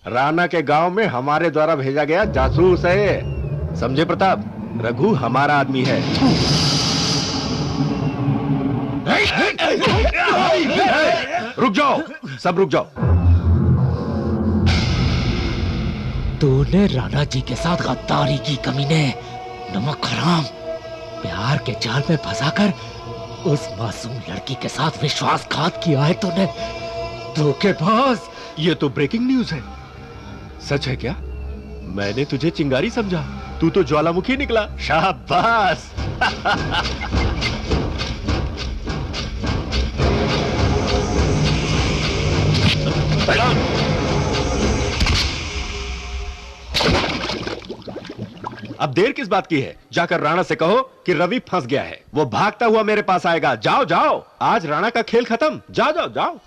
राणा के गांव में हमारे द्वारा भेजा गया जासूस है ये। समझे प्रताप, रघु हमारा आदमी है। रुक जाओ, सब रुक जाओ। तूने राणा जी के साथ गद्दारी की कमीने, नमक हराम। प्यार के जाल में फंसाकर उस मासूम लड़की के साथ विश्वासघात किया है तूने, धोखेबाज। ये तो ब्रेकिंग न्यूज है। सच है क्या? मैंने तुझे चिंगारी समझा, तू तो ज्वालामुखी निकला। शाबाश। अब देर किस बात की है? जाकर राणा से कहो कि रवि फंस गया है, वो भागता हुआ मेरे पास आएगा। जाओ जाओ, आज राणा का खेल खत्म। जाओ जाओ जाओ।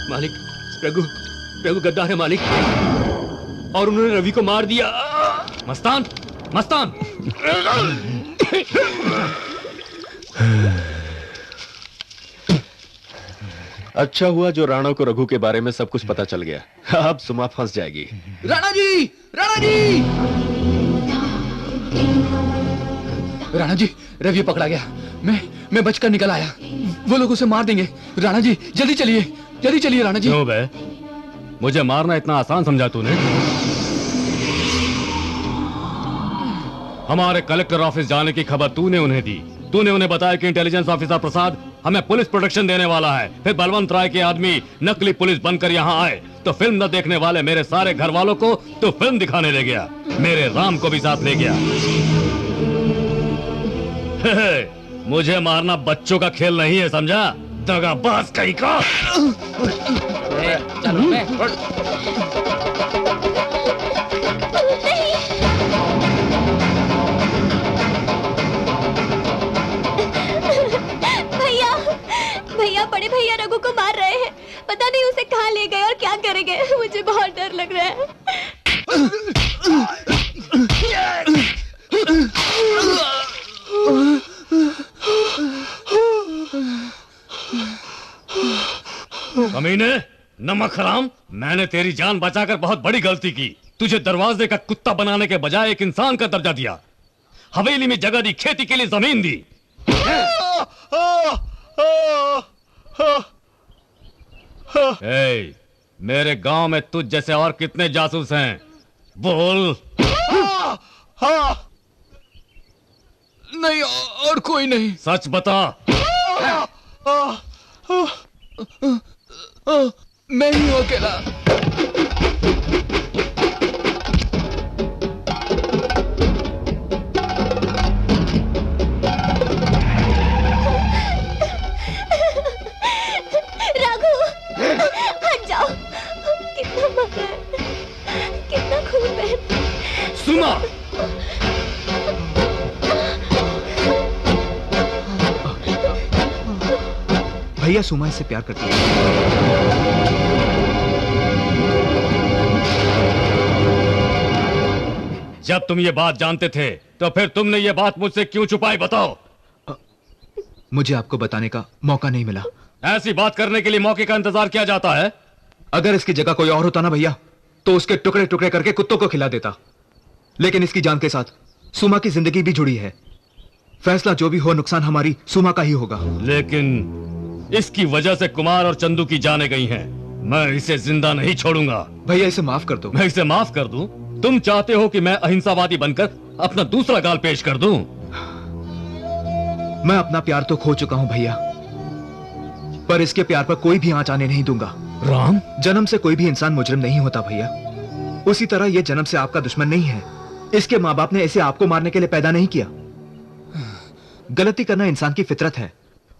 मालिक, रघु रघु गद्दार है मालिक, और उन्होंने रवि को मार दिया। मस्तान, मस्तान। अच्छा हुआ जो राणा को रघु के बारे में सब कुछ पता चल गया। अब सुमा फंस जाएगी। राणा जी, राणा जी, राणा जी, रवि पकड़ा गया। मैं बचकर निकल आया। वो लोग उसे मार देंगे। राणा जी जल्दी चलिए, जल्दी चलिए राणा जी। क्यों बे, मुझे मारना इतना आसान समझा तूने? हमारे कलेक्टर ऑफिस जाने की खबर तूने उन्हें दी। तूने उन्हें बताया कि इंटेलिजेंस ऑफिसर प्रसाद हमें पुलिस प्रोटेक्शन देने वाला है। फिर बलवंत राय के आदमी नकली पुलिस बनकर यहाँ आए, तो फिल्म न देखने वाले मेरे सारे घर वालों को तो फिल्म दिखाने ले गया। मेरे राम को भी साथ ले गया। मुझे मारना बच्चों का खेल नहीं है, समझा? दगाबाज कहीं का। चलो मैं। भैया, भैया, बड़े भैया रघु को मार रहे हैं। पता नहीं उसे कहाँ ले गए और क्या करेंगे। मुझे बहुत डर लग रहा है। कमीने, नमक हराम, मैंने तेरी जान बचाकर बहुत बड़ी गलती की। तुझे दरवाजे का कुत्ता बनाने के बजाय एक इंसान का दर्जा दिया, हवेली में जगह दी, खेती के लिए जमीन दी। मेरे गांव में तुझ जैसे और कितने जासूस हैं? बोल। नहीं, और कोई नहीं। सच बता। मैं ही हूँ अकेला। राघु, हट जाओ। कितना मर है, कितना खून बह रहा है। सुना, भैया सुमा इससे प्यार करती है। जब तुम ये बात जानते थे तो फिर तुमने ये बात मुझसे क्यों छुपाई, बताओ? मुझे आपको बताने का मौका नहीं मिला। ऐसी बात करने के लिए मौके का इंतजार किया जाता है? अगर इसकी जगह कोई और होता ना भैया, तो उसके टुकड़े टुकड़े करके कुत्तों को खिला देता। लेकिन इसकी जान के साथ सुमा की जिंदगी भी जुड़ी है। फैसला जो भी हो, नुकसान हमारी सुमा का ही होगा। लेकिन इसकी वजह से कुमार और चंदू की जानें गई हैं। मैं इसे जिंदा नहीं छोड़ूंगा। भैया इसे माफ कर दो। मैं इसे माफ कर दूं? तुम चाहते हो कि मैं अहिंसावादी बनकर अपना दूसरा गाल पेश कर दूं? मैं अपना प्यार तो खो चुका हूं भैया, पर इसके प्यार पर कोई भी आंच आने नहीं दूंगा। राम, जन्म से कोई भी इंसान मुजरिम नहीं होता भैया। उसी तरह यह जन्म से आपका दुश्मन नहीं है। इसके माँ बाप ने इसे आपको मारने के लिए पैदा नहीं किया। गलती करना इंसान की फितरत है,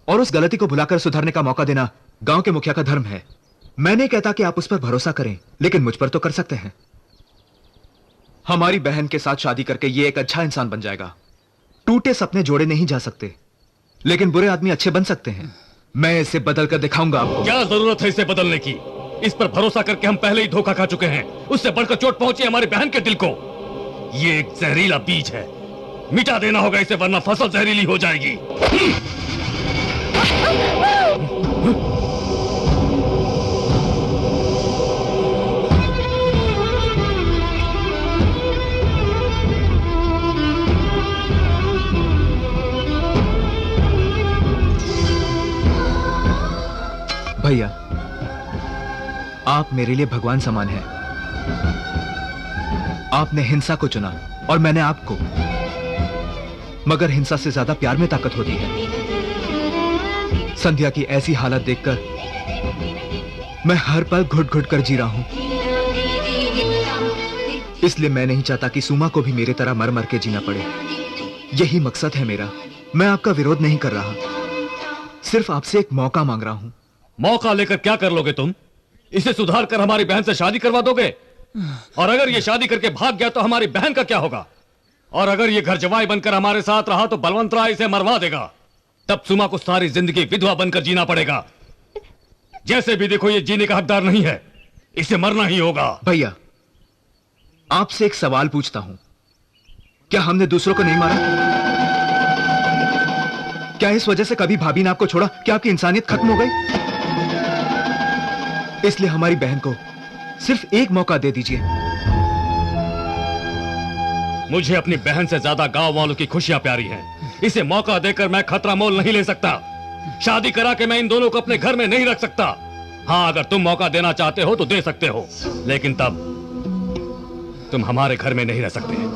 और उस गलती को भुलाकर सुधारने का मौका देना गांव के मुखिया का धर्म है। मैं नहीं कहता कि आप उस पर भरोसा करें, लेकिन मुझ पर तो कर सकते हैं। हमारी बहन के साथ शादी करके ये एक अच्छा इंसान बन जाएगा। टूटे सपने जोड़े नहीं जा सकते, लेकिन बुरे आदमी अच्छे बन सकते हैं। मैं इसे बदल कर दिखाऊंगा आपको। क्या जरूरत है इसे बदलने की? इस पर भरोसा करके हम पहले ही धोखा खा चुके हैं। उससे बढ़कर चोट पहुंची हमारी बहन के दिल को। ये एक जहरीला बीज है, मिटा देना होगा इसे, वरना फसल जहरीली हो जाएगी। भैया, आप मेरे लिए भगवान समान हैं। आपने हिंसा को चुना और मैंने आपको, मगर हिंसा से ज्यादा प्यार में ताकत होती है। संध्या की ऐसी हालत देखकर मैं हर पल घुट घुट कर जी रहा हूं। इसलिए मैं नहीं चाहता कि सुमा को भी मेरे तरह मर मर के जीना पड़े। यही मकसद है मेरा। मैं आपका विरोध नहीं कर रहा, सिर्फ आपसे एक मौका मांग रहा हूं। मौका लेकर क्या कर लोगे तुम? इसे सुधार कर हमारी बहन से शादी करवा दोगे? और अगर ये शादी करके भाग गया तो हमारी बहन का क्या होगा? और अगर ये घर जवाई बनकर हमारे साथ रहा तो बलवंत राय इसे मरवा देगा। तब सुमा को सारी जिंदगी विधवा बनकर जीना पड़ेगा। जैसे भी देखो, ये जीने का हकदार नहीं है, इसे मरना ही होगा। भैया, आपसे एक सवाल पूछता हूं, क्या हमने दूसरों को नहीं मारा? क्या इस वजह से कभी भाभी ने आपको छोड़ा? क्या आपकी इंसानियत खत्म हो गई? इसलिए हमारी बहन को सिर्फ एक मौका दे दीजिए। मुझे अपनी बहन से ज्यादा गांव वालों की खुशियां प्यारी हैं। इसे मौका देकर मैं खतरा मोल नहीं ले सकता। शादी करा के मैं इन दोनों को अपने घर में नहीं रख सकता। हाँ, अगर तुम मौका देना चाहते हो तो दे सकते हो, लेकिन तब तुम हमारे घर में नहीं रह सकते।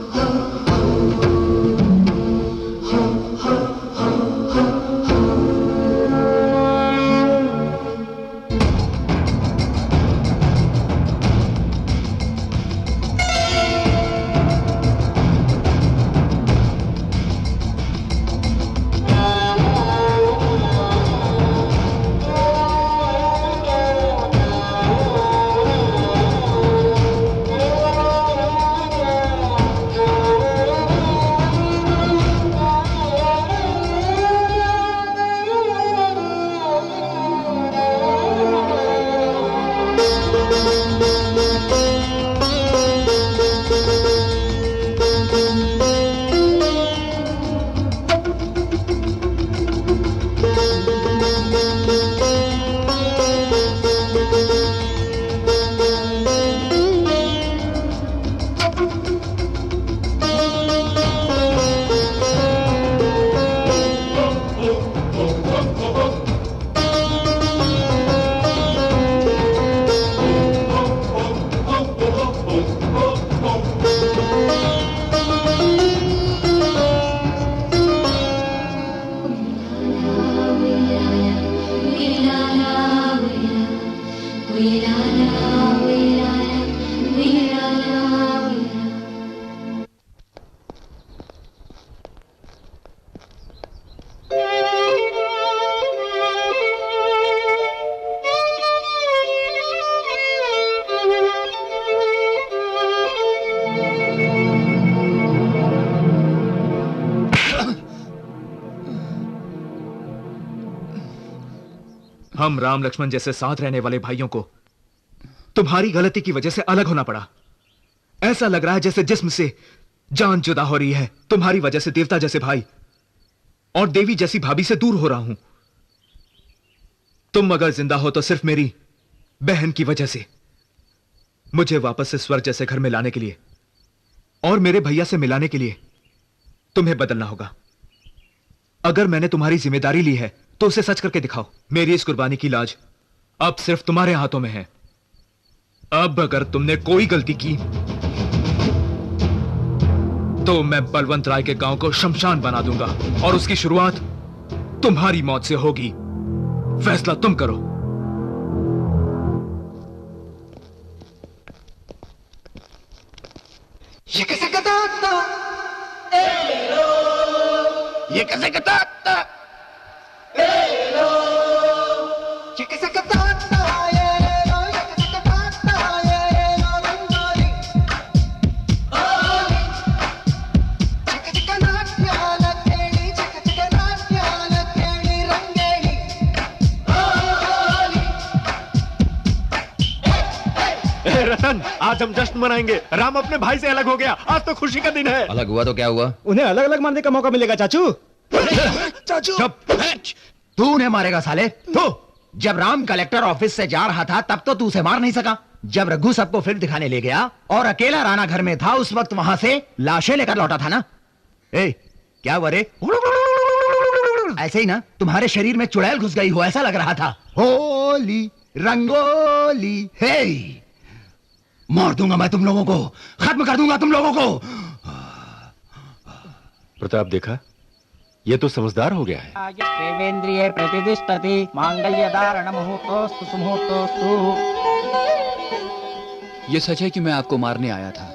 हम राम लक्ष्मण जैसे साथ रहने वाले भाइयों को तुम्हारी गलती की वजह से अलग होना पड़ा। ऐसा लग रहा है जैसे जिस्म से जान जुदा हो रही है। तुम्हारी वजह से देवता जैसे भाई और देवी जैसी भाभी से दूर हो रहा हूं। तुम अगर जिंदा हो तो सिर्फ मेरी बहन की वजह से मुझे वापस से स्वर्ग जैसे घर में लाने के लिए और मेरे भैया से मिलाने के लिए तुम्हें बदलना होगा। अगर मैंने तुम्हारी जिम्मेदारी ली है तो उसे सच करके दिखाओ। मेरी इस कुर्बानी की लाज अब सिर्फ तुम्हारे हाथों में है। अब अगर तुमने कोई गलती की तो मैं बलवंत राय के गांव को शमशान बना दूंगा और उसकी शुरुआत तुम्हारी मौत से होगी। फैसला तुम करो। ये कैसे कताता? ये कैसे कताता? ये कैसे कताता? ये कैसे कताता? ये रंगोली चक चक नाट्याल खेली, चक चक नाट्याल खेली रंगेली ए, रतन, आज हम जश्न मनाएंगे। राम अपने भाई से अलग हो गया। आज तो खुशी का दिन है। अलग हुआ तो क्या हुआ? उन्हें अलग अलग मारने का मौका मिलेगा चाचू। चाचू चुप! तू उन्हें मारेगा साले? तू जब राम कलेक्टर ऑफिस से जा रहा था तब तो तू उसे मार नहीं सका। जब रघु सबको फिल्म दिखाने ले गया और अकेला राणा घर में था, उस वक्त वहां से लाशें लेकर लौटा था ना? ए, क्या हुआ रे? ऐसे ही ना तुम्हारे शरीर में चुड़ैल घुस गई हो ऐसा लग रहा था। होली रंगोली हे, मार दूंगा मैं तुम लोगों को, खत्म कर दूंगा तुम लोगों को। प्रताप देखा, ये तो समझदार हो गया है। देवेंद्रिये प्रतिष्ठति मांगल्य धारण मुहूर्तोस्तु सुमुहूर्तोस्तु। ये सच है कि मैं आपको मारने आया था,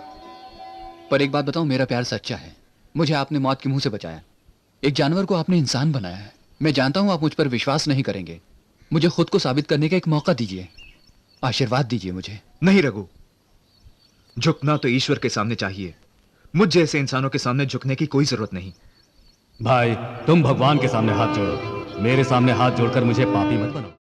पर एक बात बताऊं, मेरा प्यार सच्चा है। मुझे आपने मौत के मुंह से बचाया। एक जानवर को आपने इंसान बनाया है। मैं जानता हूं आप मुझ पर विश्वास नहीं करेंगे। मुझे खुद को साबित करने का एक मौका दीजिए, आशीर्वाद दीजिए मुझे। नहीं रघु, झुकना तो ईश्वर के सामने चाहिए। मुझ जैसे इंसानों के सामने झुकने की कोई जरूरत नहीं। भाई तुम भगवान के सामने हाथ जोड़ो, मेरे सामने हाथ जोड़कर मुझे पापी मत बनाओ।